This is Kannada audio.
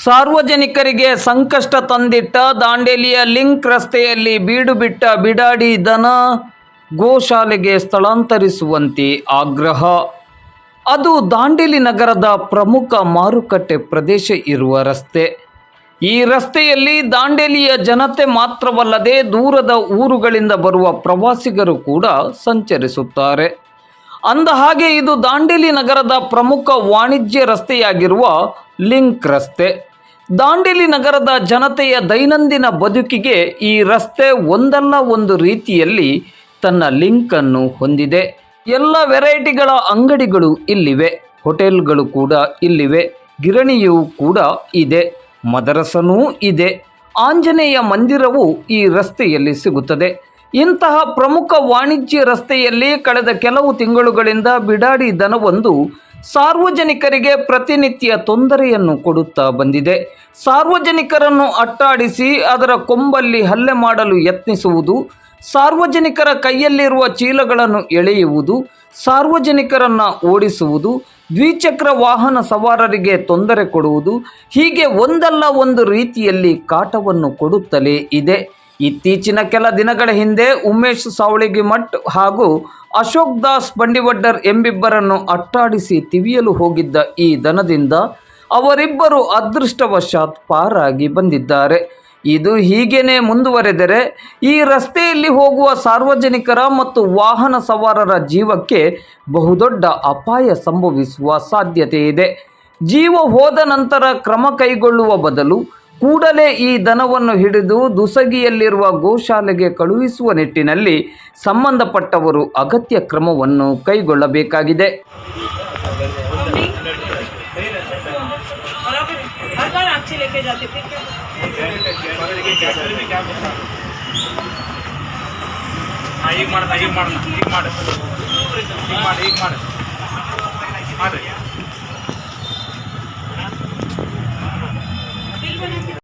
ಸಾರ್ವಜನಿಕರಿಗೆ ಸಂಕಷ್ಟ ತಂದಿಟ್ಟ ದಾಂಡೇಲಿಯ ಲಿಂಕ್ ರಸ್ತೆಯಲ್ಲಿ ಬೀಡು ಬಿಟ್ಟ ಬಿಡಾಡಿ ದನ ಗೋಶಾಲೆಗೆ ಸ್ಥಳಾಂತರಿಸುವಂತೆ ಆಗ್ರಹ. ಅದು ದಾಂಡೇಲಿ ನಗರದ ಪ್ರಮುಖ ಮಾರುಕಟ್ಟೆ ಪ್ರದೇಶ ಇರುವ ರಸ್ತೆ. ಈ ರಸ್ತೆಯಲ್ಲಿ ದಾಂಡೇಲಿಯ ಜನತೆ ಮಾತ್ರವಲ್ಲದೆ ದೂರದ ಊರುಗಳಿಂದ ಬರುವ ಪ್ರವಾಸಿಗರು ಕೂಡ ಸಂಚರಿಸುತ್ತಾರೆ. ಅಂದಹಾಗೆ ಇದು ದಾಂಡೇಲಿ ನಗರದ ಪ್ರಮುಖ ವಾಣಿಜ್ಯ ರಸ್ತೆಯಾಗಿರುವ ಲಿಂಕ್ ರಸ್ತೆ. ದಾಂಡೇಲಿ ನಗರದ ಜನತೆಯ ದೈನಂದಿನ ಬದುಕಿಗೆ ಈ ರಸ್ತೆ ಒಂದಲ್ಲ ಒಂದು ರೀತಿಯಲ್ಲಿ ತನ್ನ ಲಿಂಕನ್ನು ಹೊಂದಿದೆ. ಎಲ್ಲ ವೆರೈಟಿಗಳ ಅಂಗಡಿಗಳು ಇಲ್ಲಿವೆ, ಹೋಟೆಲ್ಗಳು ಕೂಡ ಇಲ್ಲಿವೆ, ಗಿರಣಿಯೂ ಕೂಡ ಇದೆ, ಮದರಸನೂ ಇದೆ, ಆಂಜನೇಯ ಮಂದಿರವೂ ಈ ರಸ್ತೆಯಲ್ಲಿ ಸಿಗುತ್ತದೆ. ಇಂತಹ ಪ್ರಮುಖ ವಾಣಿಜ್ಯ ರಸ್ತೆಯಲ್ಲಿ ಕಳೆದ ಕೆಲವು ತಿಂಗಳುಗಳಿಂದ ಬಿಡಾಡಿ ದನವೊಂದು ಸಾರ್ವಜನಿಕರಿಗೆ ಪ್ರತಿನಿತ್ಯ ತೊಂದರೆಯನ್ನು ಕೊಡುತ್ತಾ ಬಂದಿದೆ. ಸಾರ್ವಜನಿಕರನ್ನು ಅಟ್ಟಾಡಿಸಿ ಅದರ ಕೊಂಬಲ್ಲಿ ಹಲ್ಲೆ ಮಾಡಲು ಯತ್ನಿಸುವುದು, ಸಾರ್ವಜನಿಕರ ಕೈಯಲ್ಲಿರುವ ಚೀಲಗಳನ್ನು ಎಳೆಯುವುದು, ಸಾರ್ವಜನಿಕರನ್ನು ಓಡಿಸುವುದು, ದ್ವಿಚಕ್ರ ವಾಹನ ಸವಾರರಿಗೆ ತೊಂದರೆ ಕೊಡುವುದು, ಹೀಗೆ ಒಂದಲ್ಲ ಒಂದು ರೀತಿಯಲ್ಲಿ ಕಾಟವನ್ನು ಕೊಡುತ್ತಲೇ ಇದೆ. ಇತ್ತೀಚಿನ ಕೆಲ ದಿನಗಳ ಹಿಂದೆ ಉಮೇಶ್ ಸಾವಳಿಗಿಮಠ್ ಹಾಗೂ ಅಶೋಕ್ ದಾಸ್ ಬಂಡಿವಡ್ಡರ್ ಎಂಬಿಬ್ಬರನ್ನು ಅಟ್ಟಾಡಿಸಿ ತಿವಿಯಲು ಹೋಗಿದ್ದ ಈ ದನದಿಂದ ಅವರಿಬ್ಬರು ಅದೃಷ್ಟವಶಾತ್ ಪಾರಾಗಿ ಬಂದಿದ್ದಾರೆ. ಇದು ಹೀಗೇನೆ ಮುಂದುವರೆದರೆ ಈ ರಸ್ತೆಯಲ್ಲಿ ಹೋಗುವ ಸಾರ್ವಜನಿಕರ ಮತ್ತು ವಾಹನ ಸವಾರರ ಜೀವಕ್ಕೆ ಬಹುದೊಡ್ಡ ಅಪಾಯ ಸಂಭವಿಸುವ ಸಾಧ್ಯತೆ ಇದೆ. ಜೀವ ಹೋದ ನಂತರ ಕ್ರಮ ಕೈಗೊಳ್ಳುವ ಬದಲು ಕೂಡಲೇ ಈ ದನವನ್ನು ಹಿಡಿದು ದುಸಗಿಯಲ್ಲಿರುವ ಗೋಶಾಲೆಗೆ ಕಳುಹಿಸುವ ನಿಟ್ಟಿನಲ್ಲಿ ಸಂಬಂಧಪಟ್ಟವರು ಅಗತ್ಯ ಕ್ರಮವನ್ನು ಕೈಗೊಳ್ಳಬೇಕಾಗಿದೆ. ಈಗ ಮಾಡ